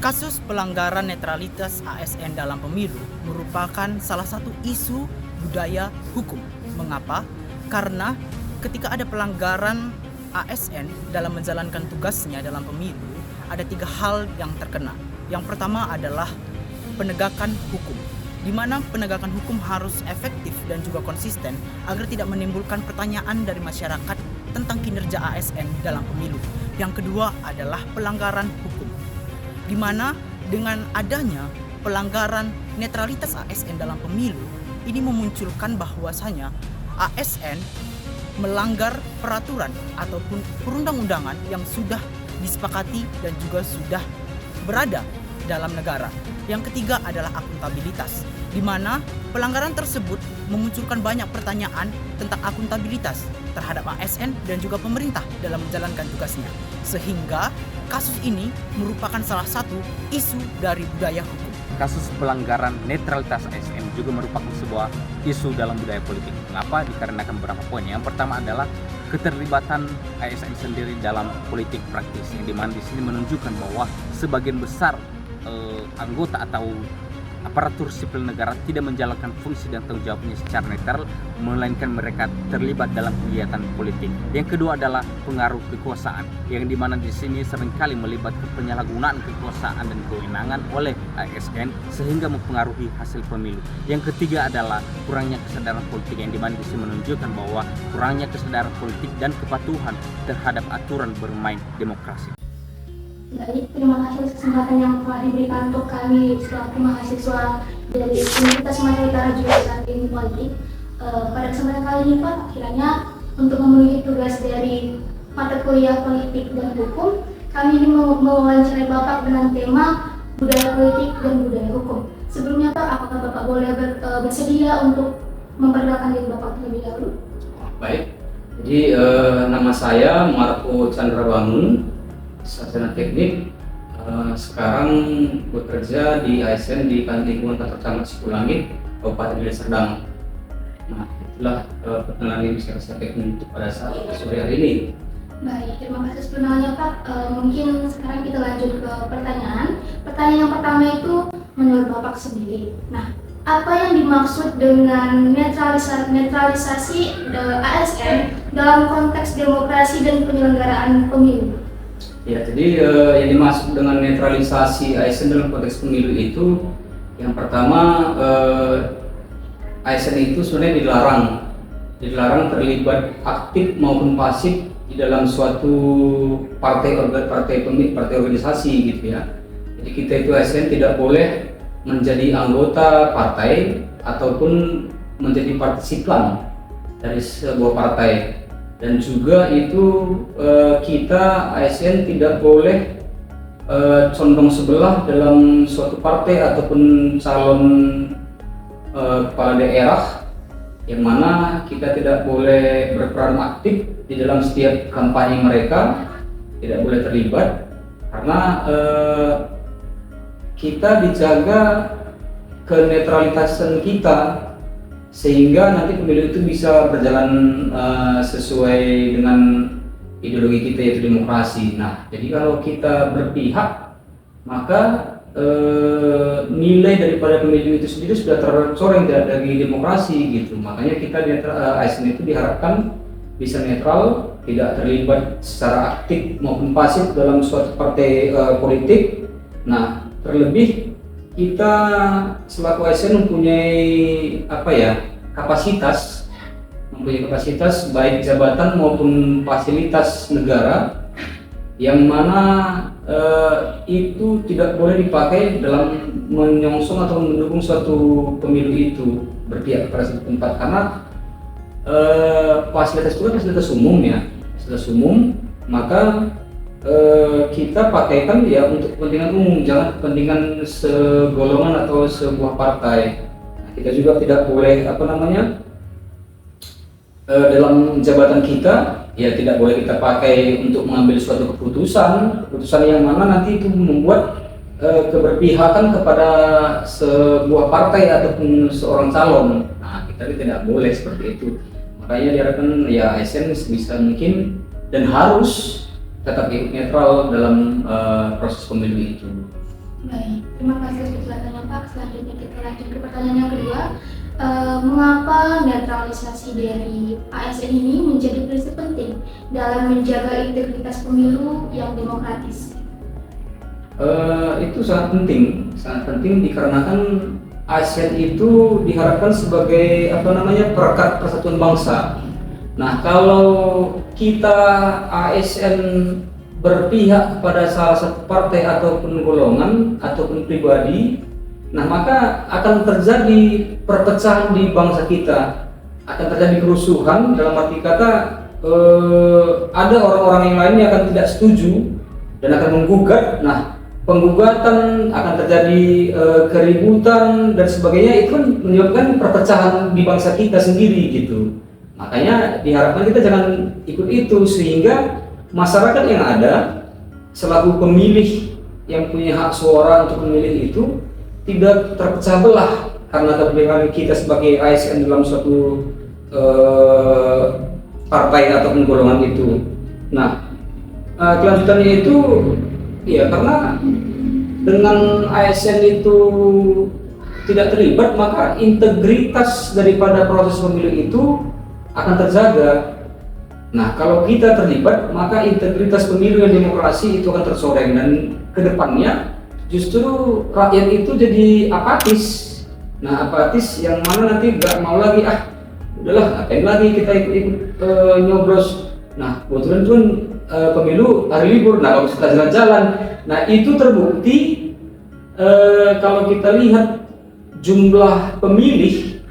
Kasus pelanggaran netralitas ASN dalam pemilu merupakan salah satu isu budaya hukum. Mengapa? Karena ketika ada pelanggaran ASN dalam menjalankan tugasnya dalam pemilu, ada 3 hal yang terkena. Yang pertama adalah penegakan hukum, di mana penegakan hukum harus efektif dan juga konsisten agar tidak menimbulkan pertanyaan dari masyarakat tentang kinerja ASN dalam pemilu. Yang kedua adalah pelanggaran hukum, di mana dengan adanya pelanggaran netralitas ASN dalam pemilu, ini memunculkan bahwasanya ASN melanggar peraturan ataupun perundang-undangan yang sudah disepakati dan juga sudah berada dalam negara. Yang ketiga adalah akuntabilitas, di mana pelanggaran tersebut memunculkan banyak pertanyaan tentang akuntabilitas terhadap ASN dan juga pemerintah dalam menjalankan tugasnya. Sehingga kasus ini merupakan salah satu isu dari budaya hukum. Kasus pelanggaran netralitas ASN juga merupakan sebuah isu dalam budaya politik. Mengapa? Dikarenakan beberapa poin. Yang pertama adalah keterlibatan ASN sendiri dalam politik praktis, yang dimana di sini menunjukkan bahwa sebagian besar anggota atau aparatur sipil negara tidak menjalankan fungsi dan tanggung jawabnya secara netral, melainkan mereka terlibat dalam kegiatan politik. Yang kedua adalah pengaruh kekuasaan, yang dimana di sini seringkali melibatkan penyalahgunaan kekuasaan dan kewenangan oleh ASN sehingga mempengaruhi hasil pemilu. Yang ketiga adalah kurangnya kesadaran politik, yang dimana di sini menunjukkan bahwa kurangnya kesadaran politik dan kepatuhan terhadap aturan bermain demokrasi. Baik, terima kasih kesempatan yang telah diberikan untuk kami selaku mahasiswa dari Universitas Sumatera Utara jurusan Ilmu Politik. Pada kesempatan kali ini Pak, kiranya untuk memenuhi tugas dari mata kuliah Politik dan Hukum, kami ini mewawancarai Bapak dengan tema budaya politik dan budaya hukum. Sebelumnya Pak, apakah Bapak boleh bersedia untuk memperkenalkan diri Bapak terlebih dahulu? Baik, jadi nama saya Marco Chandrabangun, sarjana teknik, sekarang bekerja di ASN di Lingkungan Kantor Camat Sipulangit, Kabupaten Deli Serdang. Nah, itulah perkenalan yang bisa saya sampaikan untuk pada saat sore hari ini. Baik, terima kasih perkenalannya Pak. Mungkin sekarang kita lanjut ke pertanyaan. Pertanyaan yang pertama itu menurut Bapak sendiri. Nah, apa yang dimaksud dengan netralisasi ASN dalam konteks demokrasi dan penyelenggaraan pemilu? Ya, jadi yang dimaksud dengan netralisasi ASN dalam konteks pemilu itu, yang pertama ASN itu sebenarnya dilarang terlibat aktif maupun pasif di dalam suatu partai organisasi gitu ya. Jadi kita itu ASN tidak boleh menjadi anggota partai ataupun menjadi partisipan dari sebuah partai. Dan juga itu kita ASN tidak boleh condong sebelah dalam suatu partai ataupun calon kepala daerah, yang mana kita tidak boleh berperan aktif di dalam setiap kampanye mereka, tidak boleh terlibat, karena kita dijaga kenetralitasan kita, sehingga nanti pemilu itu bisa berjalan sesuai dengan ideologi kita, yaitu demokrasi. Nah, jadi kalau kita berpihak, maka nilai daripada pemilu itu sendiri sudah tercoreng dari demokrasi gitu. Makanya kita ASN itu diharapkan bisa netral, tidak terlibat secara aktif maupun pasif dalam suatu partai politik. Nah, terlebih kita selaku ASN mempunyai kapasitas baik jabatan maupun fasilitas negara, yang mana itu tidak boleh dipakai dalam menyongsong atau mendukung suatu pemilu itu berpihak kepada satu tempat, karena fasilitas itu kan fasilitas umum, maka kita pakaikan ya untuk kepentingan umum, jangan kepentingan segolongan atau sebuah partai. Nah, kita juga tidak boleh dalam jabatan kita ya tidak boleh kita pakai untuk mengambil suatu keputusan yang mana nanti itu membuat keberpihakan kepada sebuah partai ataupun seorang calon. Nah, kita tidak boleh seperti itu. Makanya diharapkan ya ASN sebisa mungkin dan harus tetap netral dalam proses pemilu itu. Baik, terima kasih atas penjelasannya Pak. Selanjutnya kita lanjut ke pertanyaan yang kedua. Mengapa netralisasi dari ASN ini menjadi prinsip penting dalam menjaga integritas pemilu yang demokratis? Itu sangat penting dikarenakan ASN itu diharapkan sebagai perekat persatuan bangsa. Nah, kalau kita ASN berpihak kepada salah satu partai ataupun golongan ataupun pribadi, nah maka akan terjadi perpecahan di bangsa kita, akan terjadi kerusuhan. Dalam arti kata ada orang-orang yang lainnya akan tidak setuju dan akan menggugat. Nah, penggugatan akan terjadi keributan dan sebagainya, itu kan menyebabkan perpecahan di bangsa kita sendiri gitu. Makanya diharapkan kita jangan ikut itu, sehingga masyarakat yang ada selaku pemilih yang punya hak suara untuk memilih itu tidak terpecah belah karena kepentingan kita sebagai ASN dalam suatu partai ataupun golongan itu. Nah, kelanjutannya itu ya karena dengan ASN itu tidak terlibat, maka integritas daripada proses pemilu itu akan terjaga. Nah, kalau kita terlibat, maka integritas pemilu yang demokrasi itu akan tercoreng, dan kedepannya justru rakyat itu jadi apatis. Nah, apatis yang mana nanti nggak mau lagi, udahlah ngapain lagi kita ikut nyoblos. Nah, kebetulan tuh pemilu hari libur, nah kalau kita jalan-jalan, nah itu terbukti kalau kita lihat jumlah pemilih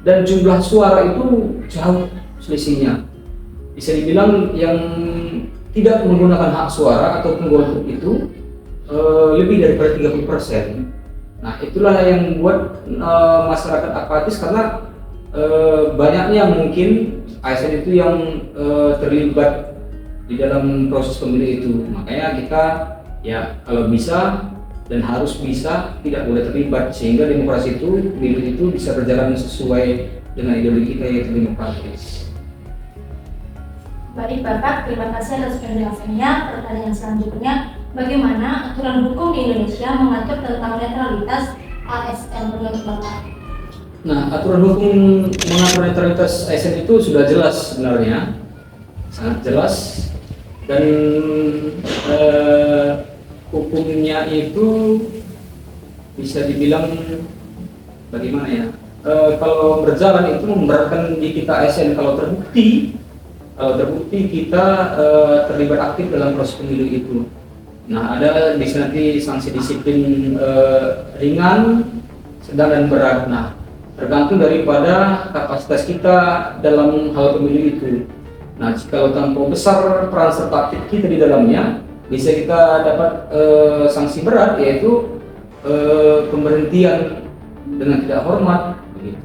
dan jumlah suara itu jauh selisihnya. Bisa dibilang yang tidak menggunakan hak suara ataupun golput itu lebih daripada 30%. Nah, itulah yang membuat masyarakat apatis karena banyaknya mungkin ASN itu yang terlibat di dalam proses pemilu itu. Makanya kita ya kalau bisa dan harus bisa tidak boleh terlibat, sehingga demokrasi itu, pemilu itu bisa berjalan sesuai dengan ideologi kita, yaitu demokratis. Baik Bapak, terima kasih atas penjelasannya. Pertanyaan selanjutnya, bagaimana aturan hukum di Indonesia mengatur tentang netralitas ASN menurut Bapak? Nah, aturan hukum mengatur netralitas ASN itu sudah jelas sebenarnya, sangat jelas, dan hukumnya itu bisa dibilang bagaimana ya? Kalau berjalan itu memberatkan di kita ASN kalau terbukti kita terlibat aktif dalam proses pemilu itu. Nah, ada di sana nanti sanksi disiplin ringan, sedang dan berat. Nah, tergantung daripada kapasitas kita dalam hal pemilu itu. Nah, jika terlampau besar peran serta aktif kita di dalamnya, bisa kita dapat sanksi berat, yaitu pemberhentian dengan tidak hormat. Begitu.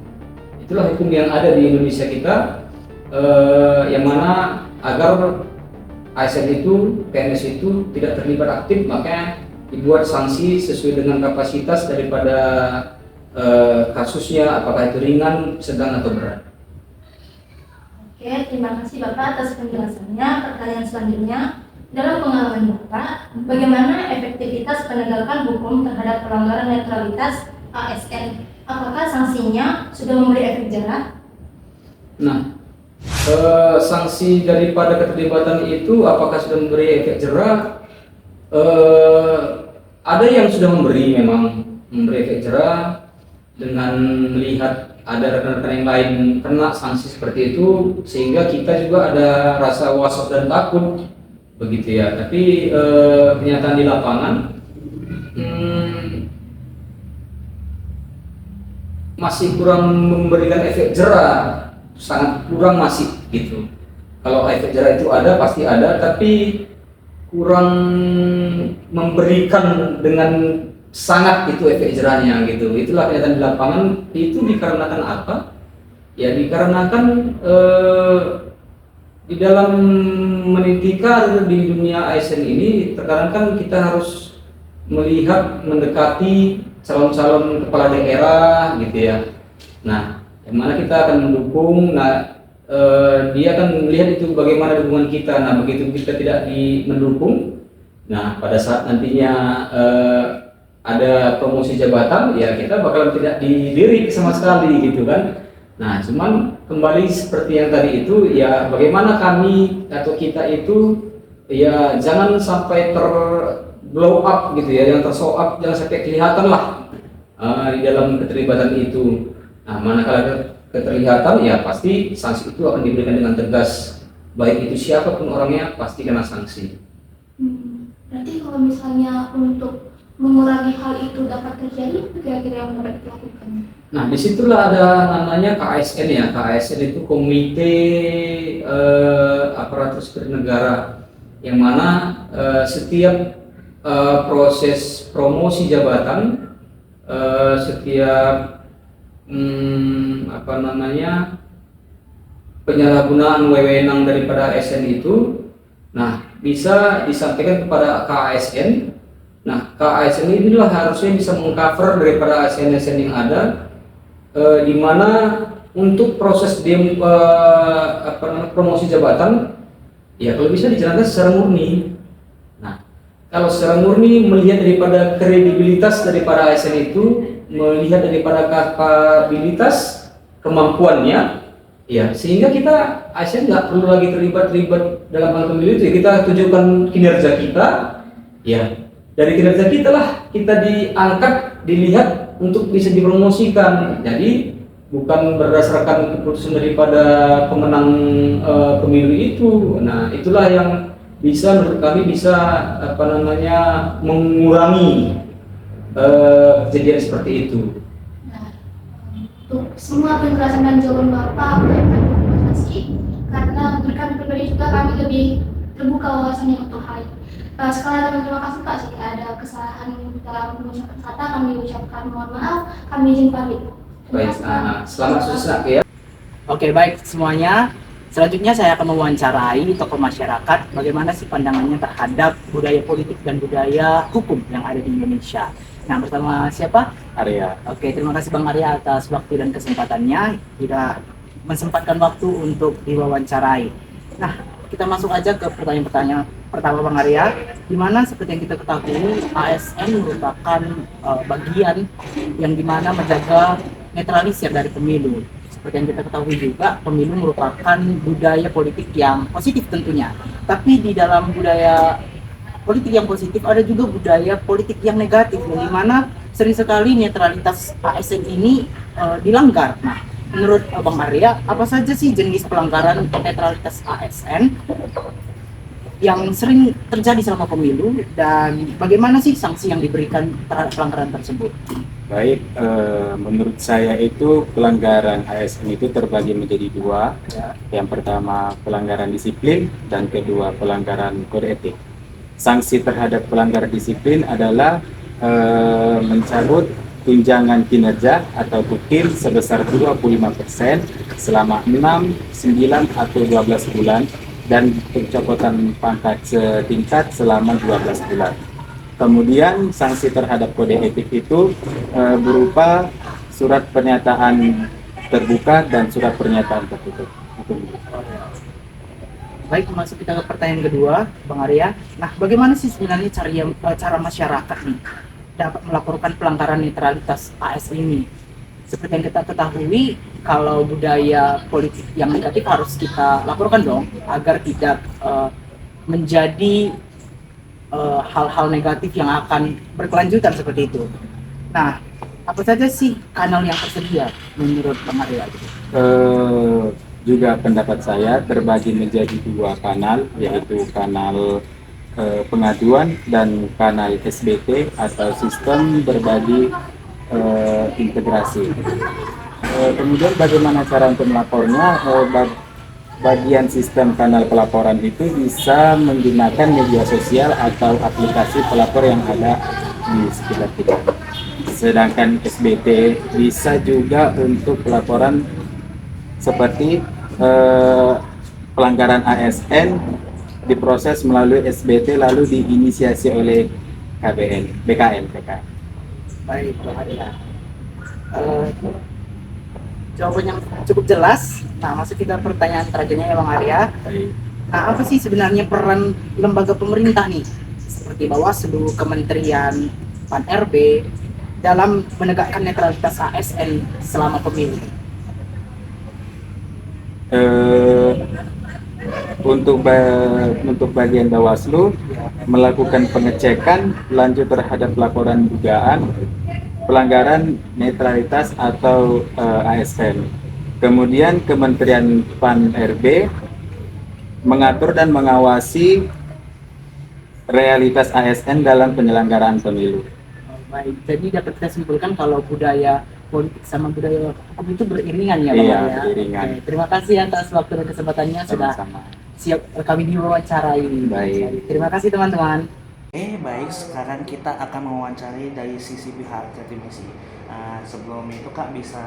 Itulah hukum yang ada di Indonesia kita, yang mana agar ASN itu, PNS itu tidak terlibat aktif, makanya dibuat sanksi sesuai dengan kapasitas daripada kasusnya, apakah itu ringan, sedang atau berat. Oke, terima kasih Bapak atas penjelasannya. Pertanyaan selanjutnya, dalam pengalaman Bapak, bagaimana efektivitas penegakan hukum terhadap pelanggaran netralitas ASN? Apakah sanksinya sudah memberi efek jera? Nah, sanksi daripada keterlibatan itu apakah sudah memberi efek jera? Ada yang sudah memberi efek jera dengan melihat ada rekan-rekan yang lain kena sanksi seperti itu, sehingga kita juga ada rasa was-was dan takut begitu ya. Tapi kenyataan di lapangan masih kurang memberikan efek jera, sangat kurang masih gitu. Kalau efek jera itu ada, pasti ada, tapi kurang memberikan dengan sangat itu efek jerahnya gitu. Itulah kenyataan di lapangan. Itu dikarenakan apa? Ya dikarenakan di dalam meniti karir di dunia ASN ini, terkadang kan kita harus melihat, mendekati calon-calon kepala daerah gitu ya. Nah, yang mana kita akan mendukung. Nah, dia akan melihat itu bagaimana dukungan kita. Nah, begitu kita tidak mendukung, nah pada saat nantinya ada promosi jabatan, ya kita bakalan tidak dilirik sama sekali gitu kan. Nah, cuman kembali seperti yang tadi itu, ya bagaimana kami atau kita itu ya jangan sampai blow up gitu ya, yang tershow up, jangan sampai kelihatan lah di dalam keterlibatan itu. Nah, manakala keterlihatan, ya pasti sanksi itu akan diberikan dengan tegas, baik itu siapapun orangnya pasti kena sanksi. Berarti kalau misalnya untuk mengurangi hal itu dapat terjadi, kira-kira yang dapat dilakukan? Nah, disitulah ada namanya KASN ya. KASN itu Komite Aparatur Sipil Negara, yang mana setiap proses promosi jabatan, setiap penyalahgunaan wewenang daripada ASN itu, nah bisa disampaikan kepada KASN. Nah, KASN inilah harusnya bisa mengcover daripada ASN-ASN yang ada, di mana untuk proses promosi jabatan, ya kalau bisa dijalankan secara murni. Nah, kalau secara murni melihat daripada kredibilitas daripada ASN itu, melihat daripada kapabilitas kemampuannya, ya sehingga kita ASN nggak perlu lagi terlibat dalam hal pemilu itu. Ya, kita tunjukkan kinerja kita, ya dari kinerja kita lah kita diangkat, dilihat untuk bisa dipromosikan. Jadi bukan berdasarkan keputusan daripada pemenang pemilu itu. Nah, itulah yang bisa menurut kami bisa mengurangi kejadian seperti itu. Nah, untuk semua penjelasan dan jawaban Bapak, terima kasih. Karena untuk kami pribadi juga kami lebih terbuka wawasannya untuk hal itu. Sekali lagi terima kasih Pak, jika ada kesalahan dalam pengucapan kata kami ucapkan mohon maaf, kami izin pamit. Baik, selamat sukses ya. Oke, baik semuanya. Selanjutnya saya akan mewawancarai tokoh masyarakat bagaimana sih pandangannya terhadap budaya politik dan budaya hukum yang ada di Indonesia. Nah, bersama siapa? Arya. Oke, terima kasih Bang Arya atas waktu dan kesempatannya, tidak mensempatkan waktu untuk diwawancarai. Nah, kita masuk aja ke pertanyaan-pertanyaan pertama Bang Arya, di mana seperti yang kita ketahui ASN merupakan bagian yang dimana menjaga netralisir dari pemilu. Seperti yang kita ketahui juga, pemilu merupakan budaya politik yang positif tentunya. Tapi di dalam budaya politik yang positif ada juga budaya politik yang negatif, yang dimana sering sekali netralitas ASN ini dilanggar. Nah, menurut Bang Arya, apa saja sih jenis pelanggaran netralitas ASN yang sering terjadi selama pemilu, dan bagaimana sih sanksi yang diberikan terhadap pelanggaran tersebut? Baik, menurut saya itu pelanggaran ASN itu terbagi menjadi dua. Ya. Yang pertama pelanggaran disiplin dan kedua pelanggaran kode etik. Sanksi terhadap pelanggaran disiplin adalah mencabut tunjangan kinerja atau tukin sebesar 25% selama 6, 9, atau 12 bulan dan pencopotan pangkat setingkat selama 12 bulan. Kemudian sanksi terhadap kode etik itu berupa surat pernyataan terbuka dan surat pernyataan tertutup. Baik, masuk kita ke pertanyaan kedua, Bang Arya. Nah, bagaimana sih sebenarnya cara masyarakat nih dapat melaporkan pelanggaran netralitas ASN ini? Seperti yang kita ketahui, kalau budaya politik yang negatif harus kita laporkan dong, agar tidak menjadi hal-hal negatif yang akan berkelanjutan seperti itu. Nah, apa saja sih kanal yang tersedia menurut Bang Arya? Juga pendapat saya terbagi menjadi dua kanal, yaitu kanal pengaduan dan kanal SBT atau sistem berbagi integrasi. Kemudian bagaimana cara untuk melapornya? Bagian sistem kanal pelaporan itu bisa menggunakan media sosial atau aplikasi pelapor yang ada di sekitar kita. Sedangkan SBT bisa juga untuk pelaporan seperti pelanggaran ASN diproses melalui SBT lalu diinisiasi oleh BKN. Baik, Bang Arya. Jawaban yang cukup jelas. Nah, masuk kita pertanyaan terakhirnya ya Bang Arya. Nah, apa sih sebenarnya peran lembaga pemerintah nih? Seperti Bawaslu, Kementerian Pan RB dalam menegakkan netralitas ASN selama pemilu? Untuk bagian Bawaslu melakukan pengecekan lanjut terhadap laporan dugaan pelanggaran netralitas atau ASN. Kemudian Kementerian Pan RB mengatur dan mengawasi realitas ASN dalam penyelenggaraan pemilu. Baik, jadi dapat kita simpulkan kalau budaya politik sama budaya hukum itu beriringan ya Bang Iya, ya. beriringan. Oke, terima kasih atas waktu dan kesempatannya sudah Sama-sama. siap kami diwawancarai. Baik. Terima kasih teman-teman. Baik, sekarang kita akan mewawancarai dari sisi pihak akademisi. Sebelum itu Kak bisa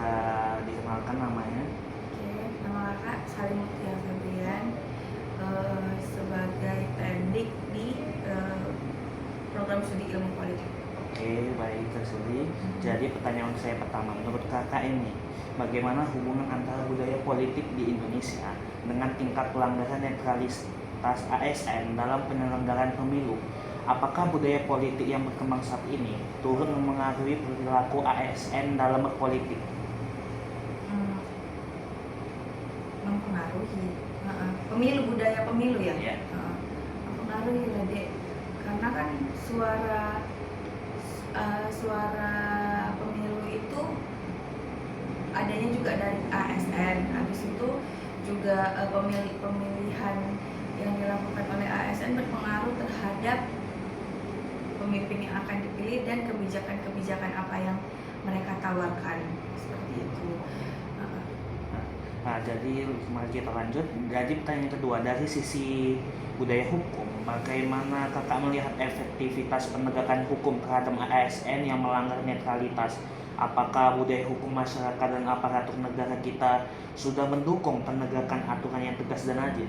dikenalkan namanya? Oke, nama Kak Salim Mutia Febrian, sebagai pendik di program studi ilmu politik. Oke, baik tersebut. Jadi pertanyaan saya pertama, menurut kakak ini, bagaimana hubungan antara budaya politik di Indonesia dengan tingkat pelanggaran netralitas ASN dalam penyelenggaraan pemilu? Apakah budaya politik yang berkembang saat ini turut mempengaruhi perilaku ASN dalam berpolitik? Mempengaruhi pemilu, budaya pemilu ya. Iya. Mempengaruhi lah dek, karena kan suara pemilu itu adanya juga dari ASN. Habis itu juga pemilihan yang dilakukan oleh ASN berpengaruh terhadap pemimpin yang akan dipilih dan kebijakan-kebijakan apa yang mereka tawarkan, seperti itu. Nah, jadi mari kita lanjut. Jadi pertanyaan kedua, dari sisi budaya hukum, bagaimana kakak melihat efektivitas penegakan hukum terhadap ASN yang melanggar netralitas? Apakah budaya hukum masyarakat dan aparatur negara kita sudah mendukung penegakan aturan yang tegas dan adil?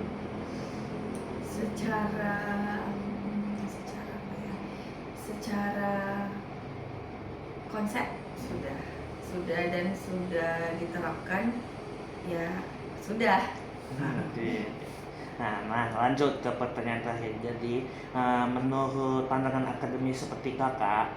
Secara konsep sudah dan sudah diterapkan, ya sudah. Oke. Nah, lanjut ke pertanyaan terakhir. Jadi, menurut pandangan akademis seperti kakak,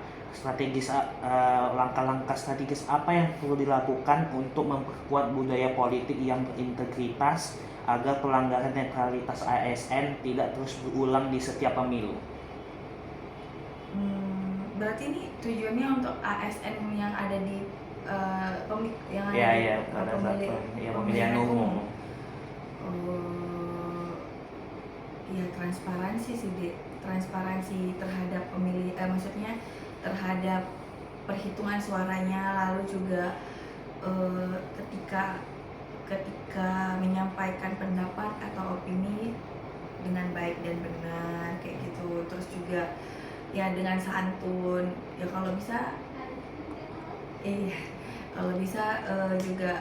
langkah-langkah strategis apa yang perlu dilakukan untuk memperkuat budaya politik yang berintegritas agar pelanggaran netralitas ASN tidak terus berulang di setiap pemilu? Berarti ini tujuannya untuk ASN yang ada di pemilihan umum. Ya transparansi sih, transparansi terhadap pemilih, maksudnya terhadap perhitungan suaranya, lalu juga ketika menyampaikan pendapat atau opini dengan baik dan benar kayak gitu. Terus juga ya dengan santun, ya kalau bisa juga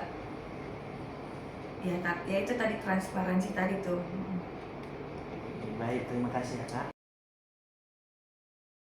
ya itu tadi transparansi tadi tuh. Baik, terima kasih ya Kak.